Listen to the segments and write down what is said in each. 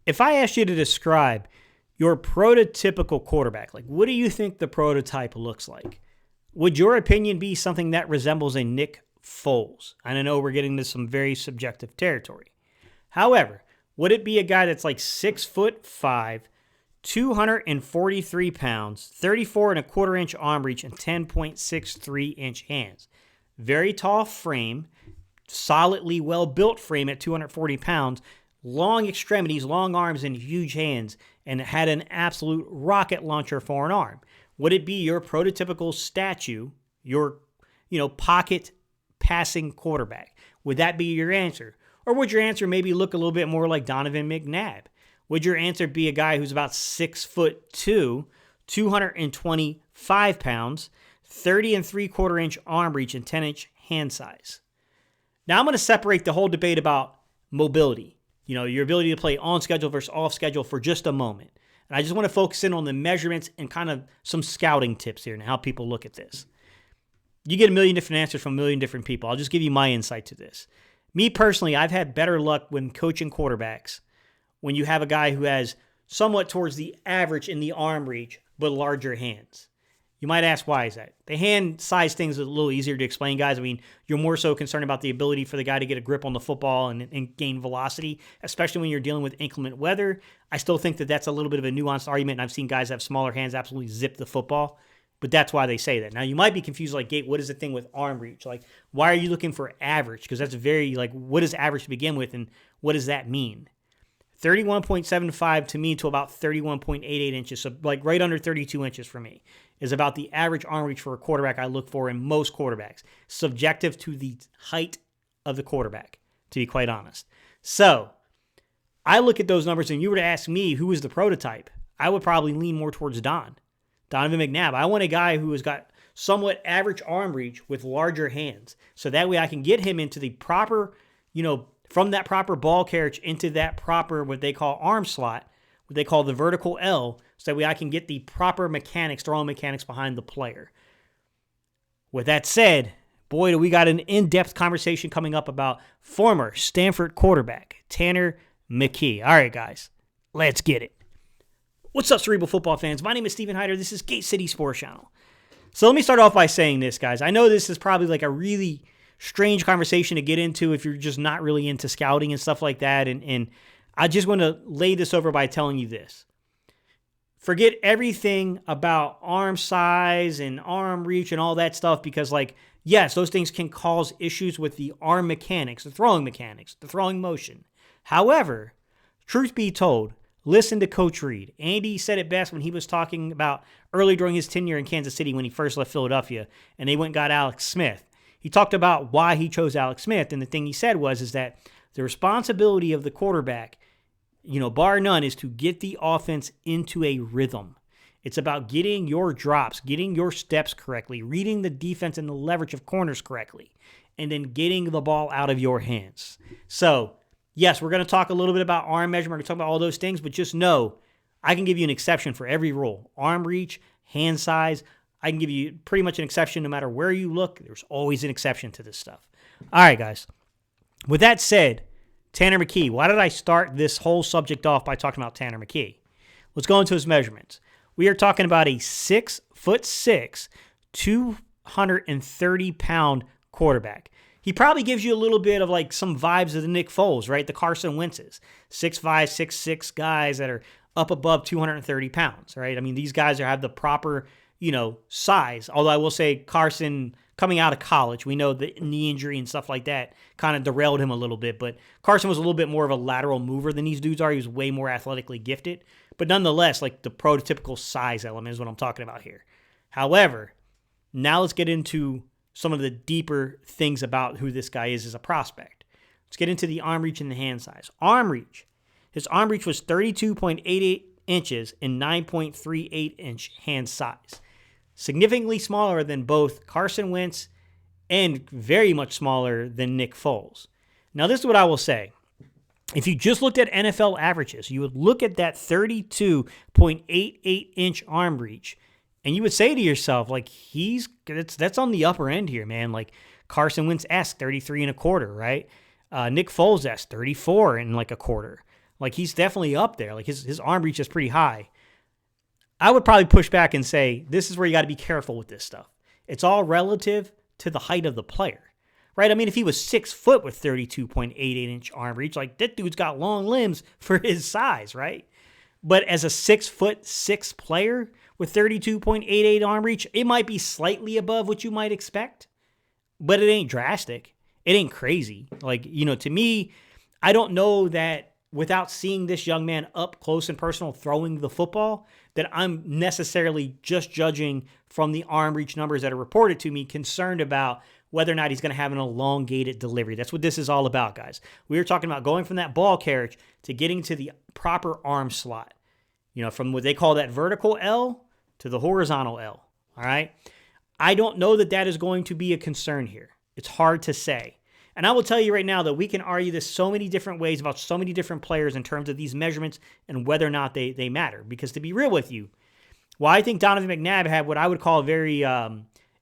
if I asked you to describe your prototypical quarterback, like what do you think the prototype looks like? Would your opinion be something that resembles a Nick Foles? And I know we're getting into some very subjective territory. However, would it be a guy that's like 6'5", 243 pounds, 34.25-inch arm reach, and 10.63-inch hands? Very tall frame, solidly well-built frame at 240 pounds, long extremities, long arms, and huge hands, and had an absolute rocket launcher for an arm. Would it be your prototypical statue, your, pocket passing quarterback? Would that be your answer? Or would your answer maybe look a little bit more like Donovan McNabb? Would your answer be a guy who's about 6'2", 225 pounds, 30.75-inch arm reach, and 10-inch hand size? Now I'm going to separate the whole debate about mobility, your ability to play on schedule versus off schedule for just a moment. And I just want to focus in on the measurements and kind of some scouting tips here and how people look at this. You get a million different answers from a million different people. I'll just give you my insight to this. Me personally, I've had better luck when coaching quarterbacks when you have a guy who has somewhat towards the average in the arm reach, but larger hands. You might ask, why is that? The hand size thing's a little easier to explain, guys. I mean, you're more so concerned about the ability for the guy to get a grip on the football and gain velocity, especially when you're dealing with inclement weather. I still think that that's a little bit of a nuanced argument, and I've seen guys have smaller hands absolutely zip the football, but that's why they say that. Now, you might be confused, like, Gate, what is the thing with arm reach? Like, why are you looking for average? Because that's very, what is average to begin with, and what does that mean? 31.75 to me to about 31.88 inches, so right under 32 inches for me, is about the average arm reach for a quarterback I look for in most quarterbacks, subjective to the height of the quarterback, to be quite honest. So I look at those numbers, and you were to ask me who is the prototype, I would probably lean more towards Donovan McNabb. I want a guy who has got somewhat average arm reach with larger hands, so that way I can get him into the proper, from that proper ball carriage into that proper, what they call arm slot, what they call the vertical L, so that way I can get the proper mechanics, throwing mechanics behind the player. With that said, boy, do we got an in-depth conversation coming up about former Stanford quarterback, Tanner McKee. All right, guys, let's get it. What's up, Cerebral Football fans? My name is Steven Hyder. This is Gate City Sports Channel. So let me start off by saying this, guys. I know this is probably a really strange conversation to get into if you're just not really into scouting and stuff like that. And I just want to lay this over by telling you this. Forget everything about arm size and arm reach and all that stuff because, yes, those things can cause issues with the arm mechanics, the throwing motion. However, truth be told, listen to Coach Reed. Andy said it best when he was talking about early during his tenure in Kansas City when he first left Philadelphia and they went and got Alex Smith. He talked about why he chose Alex Smith, and the thing he said is that the responsibility of the quarterback, bar none, is to get the offense into a rhythm. It's about getting your drops, getting your steps correctly, reading the defense and the leverage of corners correctly, and then getting the ball out of your hands. So, yes, we're going to talk a little bit about arm measurement. We're going to talk about all those things, but just know I can give you an exception for every rule. Arm reach, hand size, I can give you pretty much an exception no matter where you look. There's always an exception to this stuff. All right, guys. With that said, Tanner McKee. Why did I start this whole subject off by talking about Tanner McKee? Let's go into his measurements. We are talking about a 6'6", 230-pound quarterback. He probably gives you a little bit of some vibes of the Nick Foles, right? The Carson Wentz's. 6'5", 6'6" guys that are up above 230 pounds, right? I mean, these guys have the proper size. Although I will say Carson, coming out of college, we know the knee injury and stuff like that kind of derailed him a little bit, but Carson was a little bit more of a lateral mover than these dudes are. He was way more athletically gifted, but nonetheless, the prototypical size element is what I'm talking about here. However, now let's get into some of the deeper things about who this guy is as a prospect. Let's get into the arm reach and the hand size. Arm reach. His arm reach was 32.88 inches and 9.38-inch hand size. Significantly smaller than both Carson Wentz and very much smaller than Nick Foles. Now, this is what I will say. If you just looked at NFL averages, you would look at that 32.88-inch arm reach, and you would say to yourself, that's on the upper end here, man. Carson Wentz-esque, 33 and a quarter, right? Nick Foles-esque, 34 and a quarter. Like, he's definitely up there. Like, his arm reach is pretty high. I would probably push back and say, this is where you got to be careful with this stuff. It's all relative to the height of the player, right? I mean, if he was 6 foot with 32.88-inch arm reach, like, that dude's got long limbs for his size, right? But as a 6'6" player with 32.88 arm reach, it might be slightly above what you might expect, but it ain't drastic. It ain't crazy. Like, to me, I don't know that without seeing this young man up close and personal throwing the football, that I'm necessarily just judging from the arm reach numbers that are reported to me, concerned about whether or not he's going to have an elongated delivery. That's what this is all about, guys. We were talking about going from that ball carriage to getting to the proper arm slot. From what they call that vertical L to the horizontal L, all right? I don't know that is going to be a concern here. It's hard to say. And I will tell you right now that we can argue this so many different ways about so many different players in terms of these measurements and whether or not they matter. Because to be real with you, while I think Donovan McNabb had what I would call very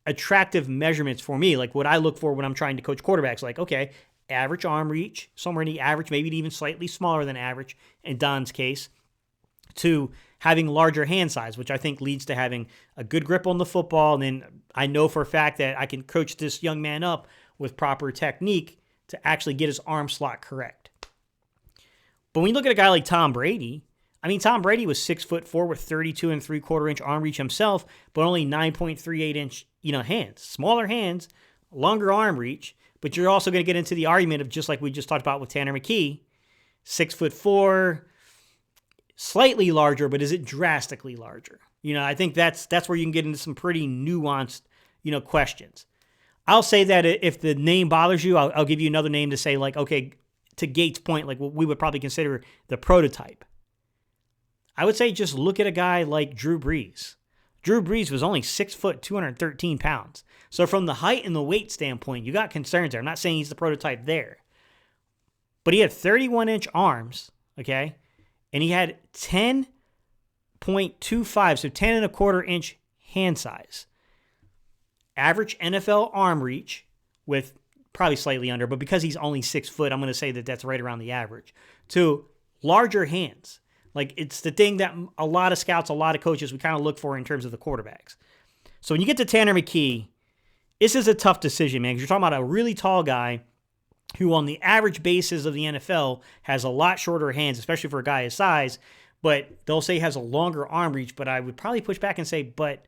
attractive measurements for me, like what I look for when I'm trying to coach quarterbacks, like, okay, average arm reach, somewhere in the average, maybe even slightly smaller than average in Don's case, to having larger hand size, which I think leads to having a good grip on the football. And then I know for a fact that I can coach this young man up with proper technique to actually get his arm slot correct. But when you look at a guy like Tom Brady, I mean, Tom Brady was 6'4" with 32.75-inch arm reach himself, but only 9.38-inch, hands. Smaller hands, longer arm reach, but you're also going to get into the argument of, just like we just talked about with Tanner McKee, 6'4", slightly larger, but is it drastically larger? I think that's where you can get into some pretty nuanced, questions. I'll say that if the name bothers you, I'll give you another name to say, like, okay, to Gates' point, like what we would probably consider the prototype. I would say just look at a guy like Drew Brees. Drew Brees was only 6 foot, 213 pounds. So from the height and the weight standpoint, you got concerns there. I'm not saying he's the prototype there. But he had 31-inch arms, okay? And he had 10.25, so 10.25-inch hand size. Average NFL arm reach with probably slightly under, but because he's only 6 foot, I'm going to say that that's right around the average. To larger hands. Like, it's the thing that a lot of scouts, a lot of coaches, we kind of look for in terms of the quarterbacks. So when you get to Tanner McKee, this is a tough decision, man, because you're talking about a really tall guy who on the average basis of the NFL has a lot shorter hands, especially for a guy his size, but they'll say he has a longer arm reach, but I would probably push back and say, but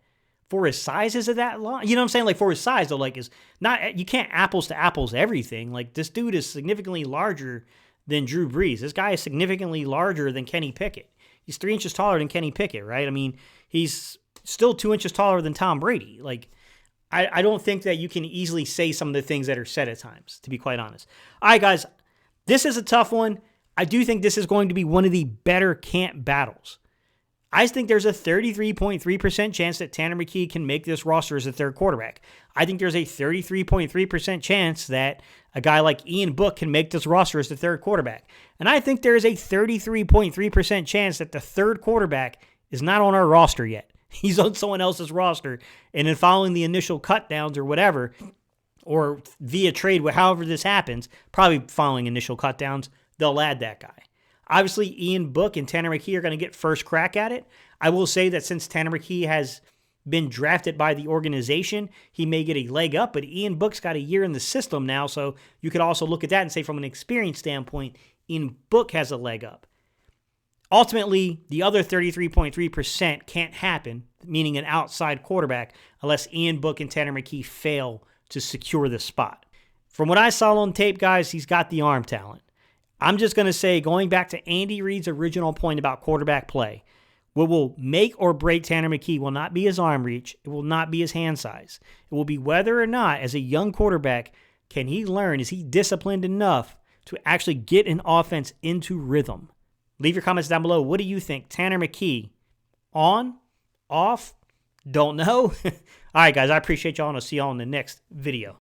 for his size, is it that long? You know what I'm saying? Like, for his size, though, like, is not, you can't apples to apples everything. Like, this dude is significantly larger than Drew Brees. This guy is significantly larger than Kenny Pickett. He's 3 inches taller than Kenny Pickett, right? I mean, he's still 2 inches taller than Tom Brady. Like, I don't think that you can easily say some of the things that are said at times, to be quite honest. All right, guys, this is a tough one. I do think this is going to be one of the better camp battles. I think there's a 33.3% chance that Tanner McKee can make this roster as a third quarterback. I think there's a 33.3% chance that a guy like Ian Book can make this roster as the third quarterback. And I think there is a 33.3% chance that the third quarterback is not on our roster yet. He's on someone else's roster. And then following the initial cut downs or whatever, or via trade, however this happens, probably following initial cut downs, they'll add that guy. Obviously, Ian Book and Tanner McKee are going to get first crack at it. I will say that since Tanner McKee has been drafted by the organization, he may get a leg up, but Ian Book's got a year in the system now, so you could also look at that and say from an experience standpoint, Ian Book has a leg up. Ultimately, the other 33.3% can't happen, meaning an outside quarterback, unless Ian Book and Tanner McKee fail to secure the spot. From what I saw on tape, guys, he's got the arm talent. I'm just going to say, going back to Andy Reid's original point about quarterback play, what will make or break Tanner McKee will not be his arm reach. It will not be his hand size. It will be whether or not, as a young quarterback, can he learn, is he disciplined enough to actually get an offense into rhythm? Leave your comments down below. What do you think? Tanner McKee, on, off, don't know? All right, guys, I appreciate y'all, and I'll see y'all in the next video.